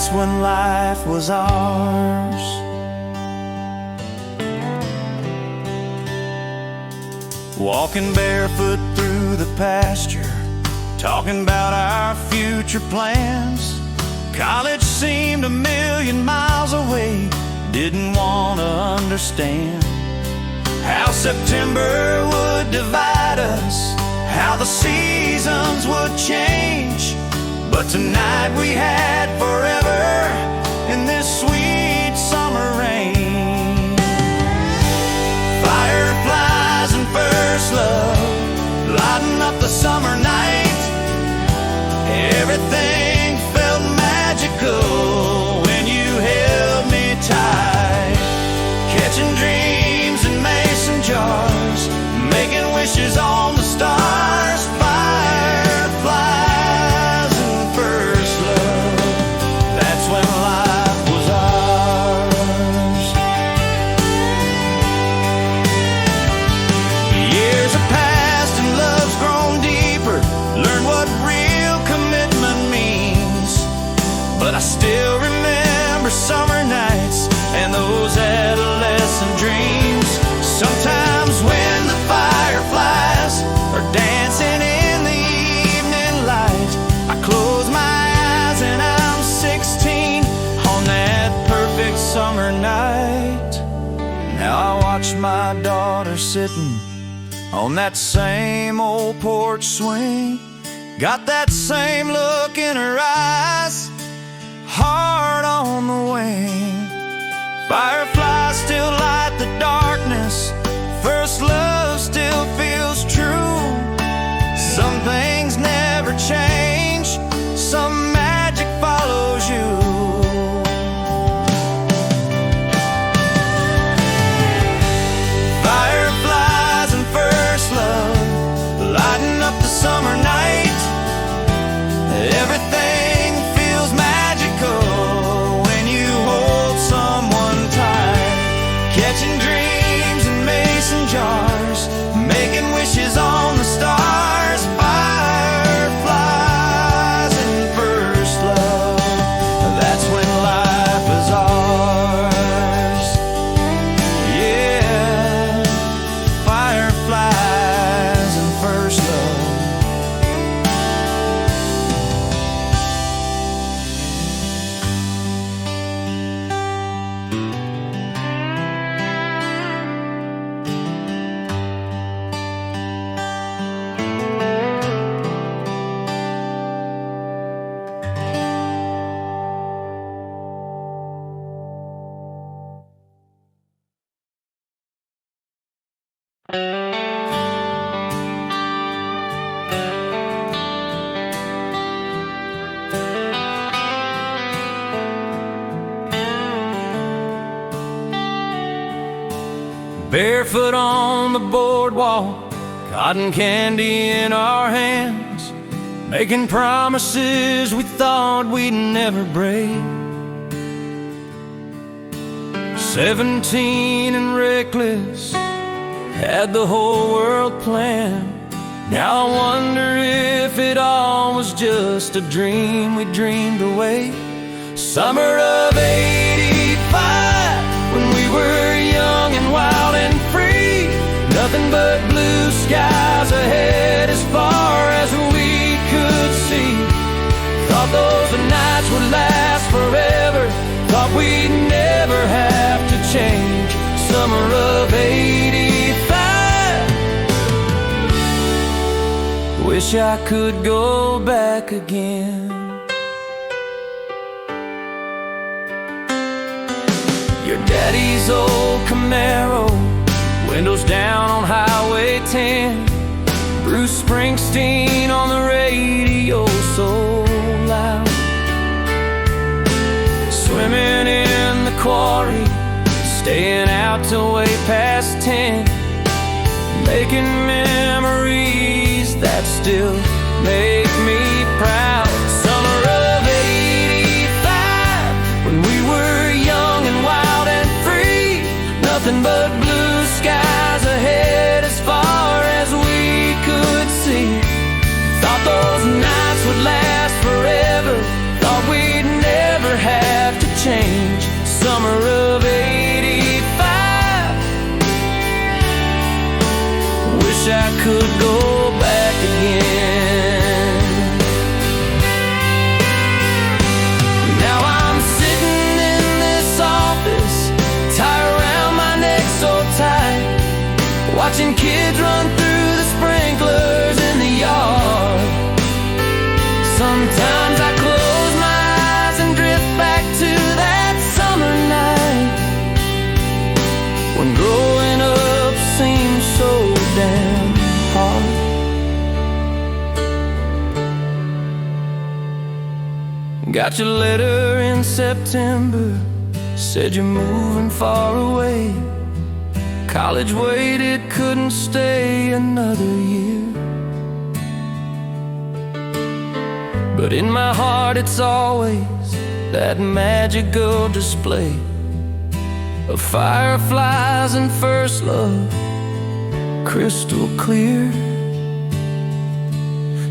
That's when life was ours. Walking barefoot through the pasture, talking about our future plans. College seemed a million miles away, didn't want to understand how September would divide us, how the seasons would change. But tonight we had forever in this sweet summer rain. Fireflies and first love lighting up the summer night. Everything felt magical when you held me tight. Catching dreams in mason jars, making wishes on the stars. Fireflies and first love, that's when life was ours. Years have passed and love's grown deeper, learned what real commitment means. But I still remember summer nights and those adolescent dreams. Sometimes when the fireflies are dancing in the evening light, I close my eyes and I'm 16 on that perfect summer night. Now I watch my daughter sitting on that same old porch swing, got that same look in her eyes, heart on the wing. Fireflies still light the darkness, first love still feels true. Some things never change, some magic follows you. Fireflies and first love lighting up the summer night. Everything feels magical when you hold someone tight. Catching dreams in mason jars, making wishes on the stars. Fireflies and first love, that's when life is ours. Yeah, fireflies and first love. Barefoot on the boardwalk, cotton candy in our hands, making promises we thought we'd never break. 17 and reckless, had the whole world planned. Now I wonder if it all was just a dream we dreamed away. Summer of '85, when we were young and wild and free, nothing but blue skies ahead as far as we could see. Thought those nights would last forever, thought we'd never have to change. Summer of '85, wish I could go back again. Your daddy's old Camaro, windows down on Highway 10, Bruce Springsteen on the radio so loud. Swimming in the quarry, staying out till way past 10, making memories that still make me proud. Summer of '85, when we were young and wild and free, nothing but blue skies ahead as far as we could see. Thought those nights would last forever, thought we'd never have Got your letter in September, said you're moving far away. College waited, couldn't stay another year. But in my heart it's always that magical display of fireflies and first love, crystal clear.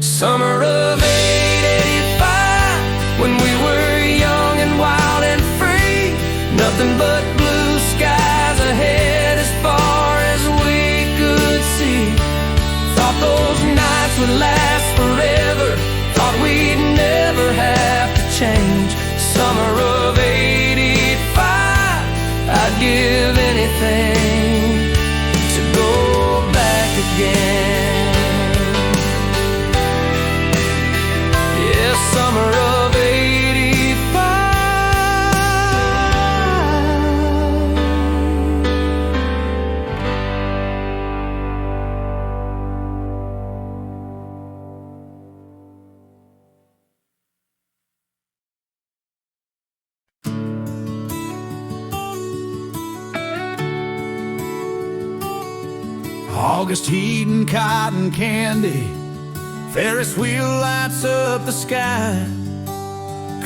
Summer of '85, when we were young and wild and free. Nothing but blue skies ahead as far as we could see. Thought those nights would last forever, thought we'd never have to change. Summer of '85, I'd give anything to go back again. Yeah, summer of '85.
August heat and cotton candy, Ferris wheel lights up the sky.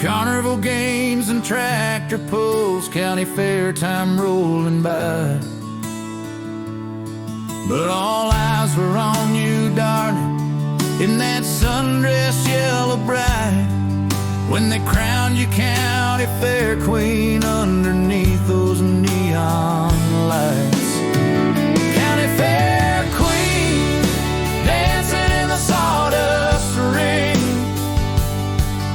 Carnival games and tractor pulls, county fair time rolling by. But all eyes were on you, darling, in that sundress yellow bright, when they crowned you county fair queen underneath those neon lights. County fair queen, dancing in the sawdust ring,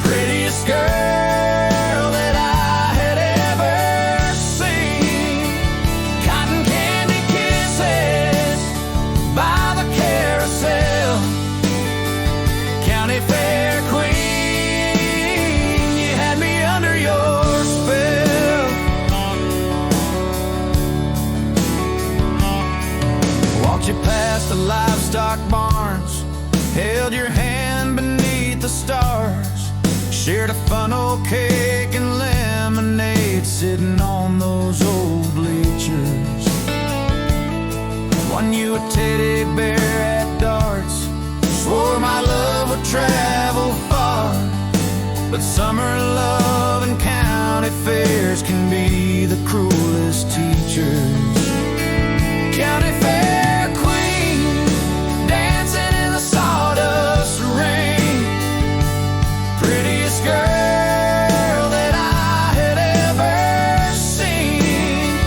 prettiest girl that I had ever seen. Cotton candy kisses by the carousel. County fair queen, you had me under your spell. Walked you past the livestock barns, held your hand beneath the stars, shared a funnel cake and lemonade sitting on those old bleachers. Won you a teddy bear at darts, swore my love would travel far. But summer love and county fairs can be the cruelest teachers. County fair queen, dancing in the sawdust ring, prettiest girl that I had ever seen.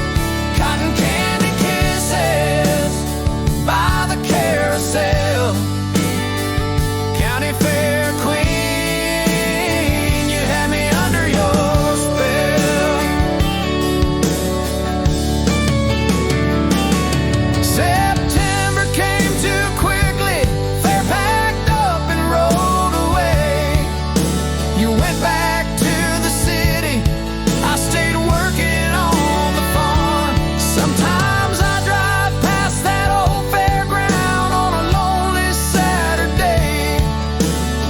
Cotton candy kisses by the carousel. County fair queen, you had me under your spell. September came too quickly, fair packed up and rolled away. You went back to the city, I stayed working on the farm. Sometimes I drive past that old fairground on a lonely Saturday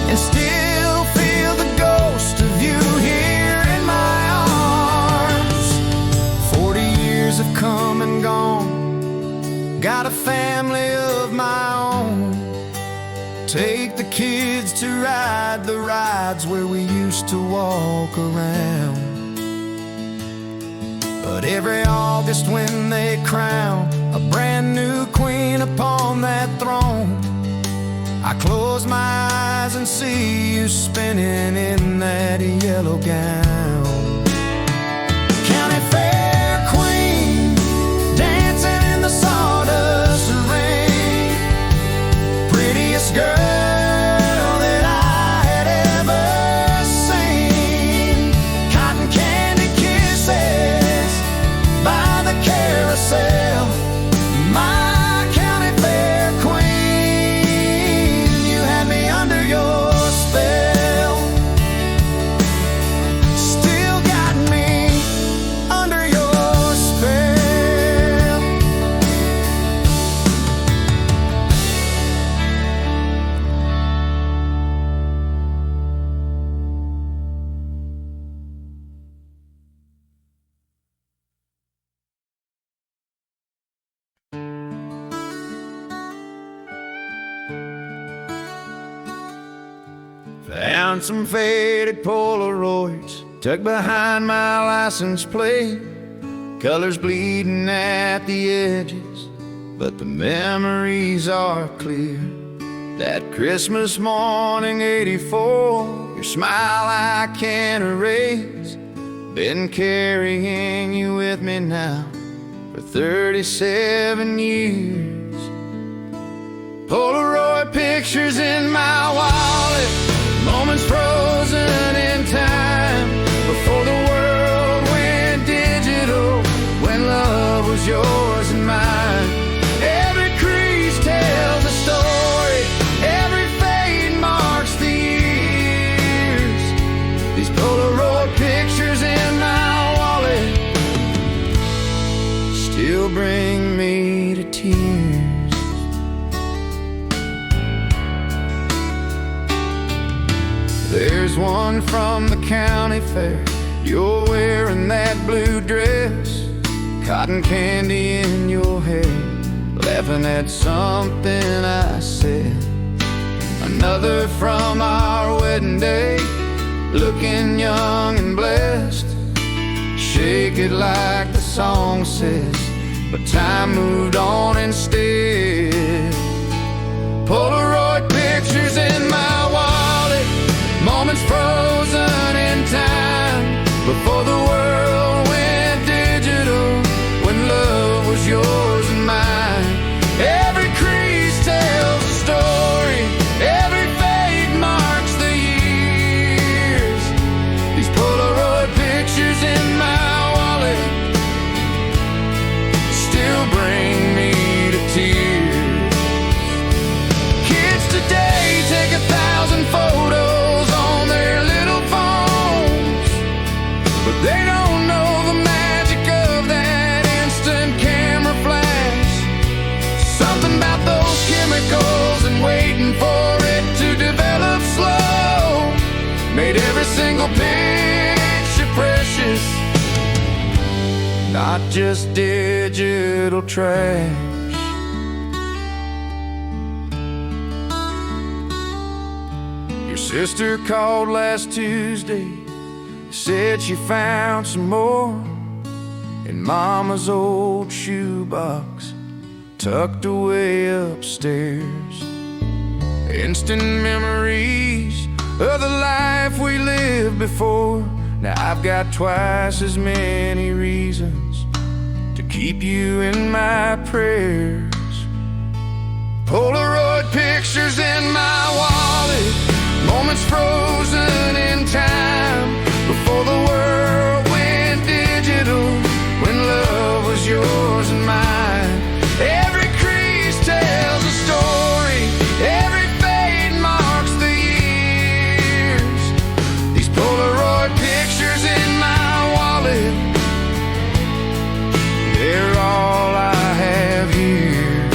and still feel the ghost of you here in my arms. 40 years have come and gone, got a family of my own. Take the kids to ride the rides where we used to walk around. But every August when they crown a brand new queen upon that throne, I close my eyes and see you spinning in that yellow gown. County fair queen, dancing in the sawdust ring, prettiest girl that I had ever seen. Cotton candy kisses by the carousel. My county fair queen, you had me under your spell. Found some faded Polaroids tucked behind my license plate. Colors bleeding at the edges, but the memories are clear. That Christmas morning, '84, your smile I can't erase. Been carrying you with me now for 37 years. Polaroid pictures in my wallet, moments frozen in time, before the world went digital, when love was yours and mine. Every crease tells a story, every fade marks the years. These Polaroid pictures in my wallet still bring me to tears. There's one from the county fair. You're wearing that blue dress, cotton candy in your hair, laughing at something I said. Another from our wedding day, looking young and blessed. Shake it like the song says, but time moved on instead. Polaroid pictures in my wallet, moments frozen in time, before the world went digital, when love was yours and mine. Every crease tells a story, every fade marks the years. These Polaroid pictures in my wallet still bring me to tears. Kids today take 1,000 photos on their little phones, but they don't know the magic of that instant camera flash. Something about those chemicals and waiting for it to develop slow made every single picture precious, not just digital trash. Your sister called last Tuesday, said she found some more in Mama's old shoebox, tucked away upstairs. Instant memories of the life we lived before. Now I've got twice as many reasons to keep you in my prayers. Polaroid pictures in my wallet, moments frozen in time, before the world went digital, when love was yours and mine. Every crease tells a story, every fade marks the years. These Polaroid pictures in my wallet, they're all I have here.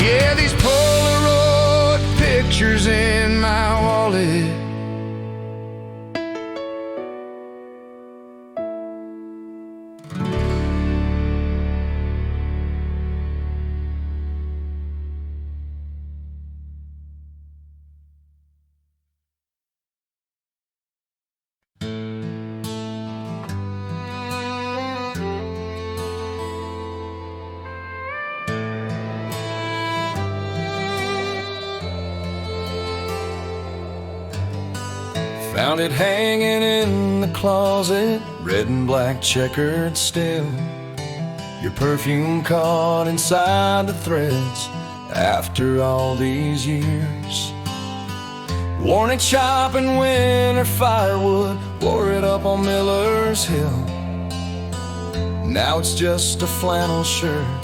Yeah, these Polaroid pictures in my wallet. Found it hanging in the closet, red and black checkered still. Your perfume caught inside the threads after all these years. Worn it chopping winter firewood, wore it up on Miller's Hill. Now it's just a flannel shirt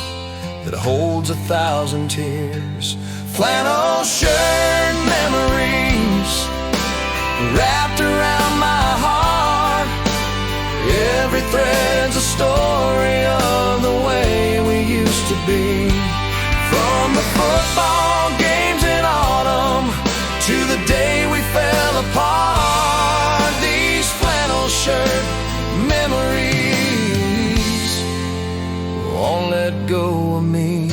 that holds 1,000 tears. Flannel shirt memories wrapped around my heart. Every thread's a story of the way we used to be. From the football games in autumn to the day we fell apart. These flannel shirt memories won't let go of me.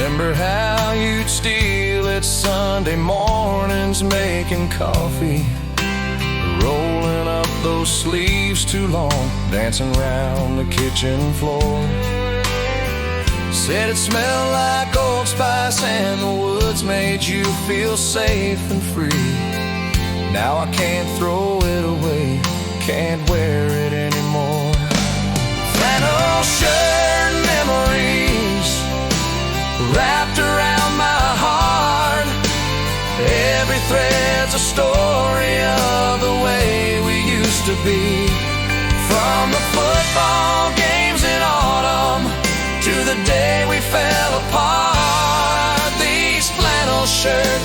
Remember how you'd steal it Sunday mornings, making coffee, rolling up those sleeves too long, dancing round the kitchen floor. Said it smelled like Old Spice and the woods made you feel safe and free. Now I can't throw it away, can't wear it anymore. Flannel shirt memories wrapped around my heart. Every thread's a story of the way we used to be. From the football games in autumn to the day we fell apart. These flannel shirt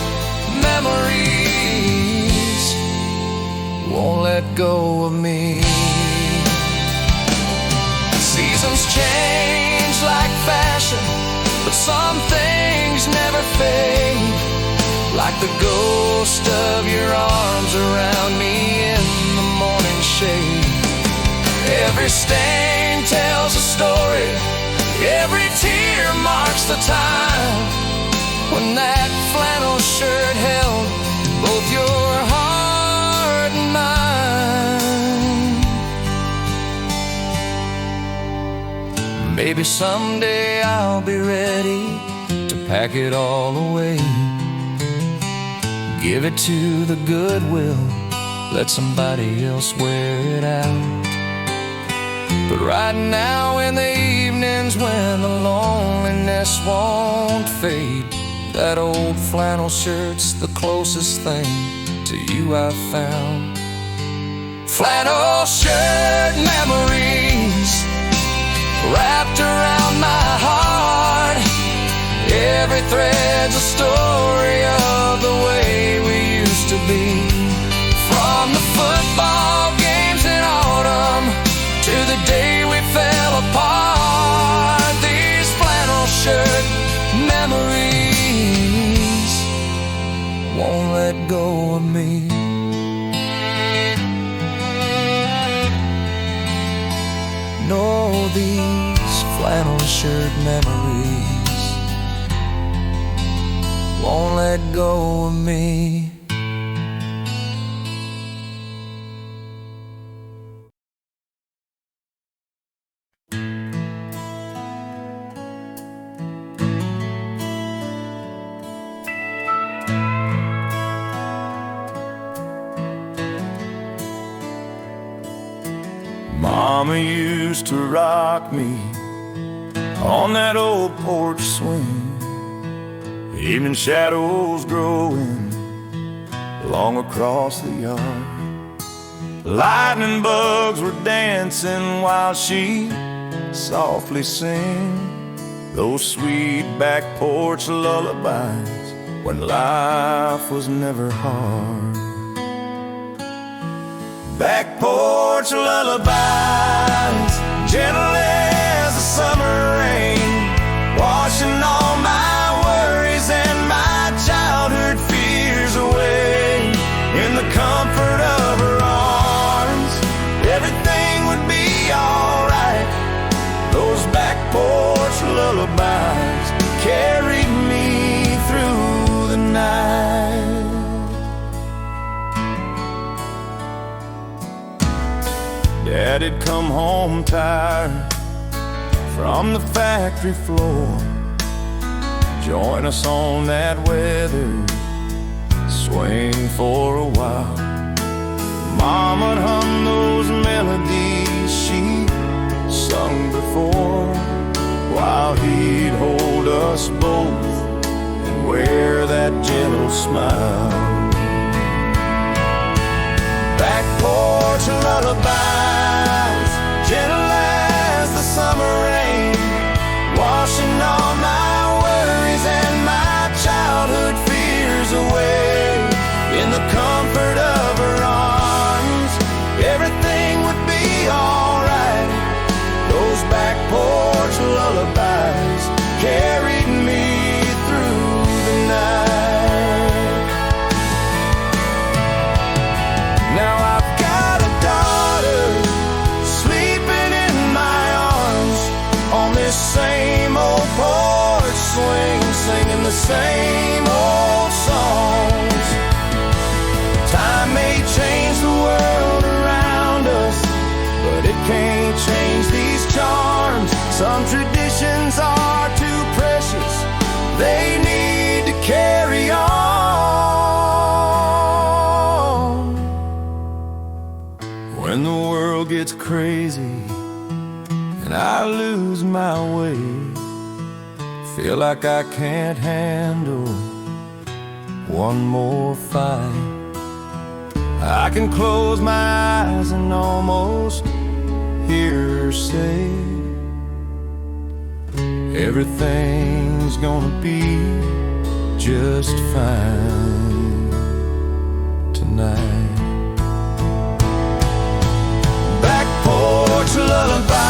memories won't let go of me. Seasons change like fashion, but some things never fade. Like the ghost of your arms around me in the morning shade. Every stain tells a story, every tear marks the time when that flannel shirt held both your heart and mine. Maybe someday I'll be ready to pack it all away, give it to the Goodwill, let somebody else wear it out. But right now in the evenings when the loneliness won't fade, that old flannel shirt's the closest thing to you I've found. Flannel shirt memories wrapped around my heart. Every thread's a story of the way we used to be. From the football games in autumn to the day we fell apart. These flannel shirt memories won't let go of me. No, these flannel shirt memories won't let go of me.
Mama used to rock me on that old porch swing. Evening shadows growing long across the yard. Lightning bugs were dancing while she softly sang those sweet back porch lullabies when life was never hard. Back porch lullabies, gentle as the summer rain, washing all my worries and my childhood fears away. In the comfort of her arms, everything would be alright. Those back porch lullabies carried me through the night. Daddy'd come home tired from the factory floor, join us on that weathered swing for a while. Mama'd hum those melodies she sung before, while he'd hold us both and wear that gentle smile. Back porch lullabies, gentle as the summer rain, washing all my worries and my childhood fears away. In the comfort of her arms, everything would be alright. Those back porch lullabies carried me through the night. Now I've got a daughter
singing the same old songs. Time may change the world around us, but it can't change these charms. Some traditions are too precious, they need to carry on. When the world gets crazy and I lose my way, feel like I can't handle one more fight, I can close my eyes and almost hear her say, everything's gonna be just fine tonight. Back porch lullaby,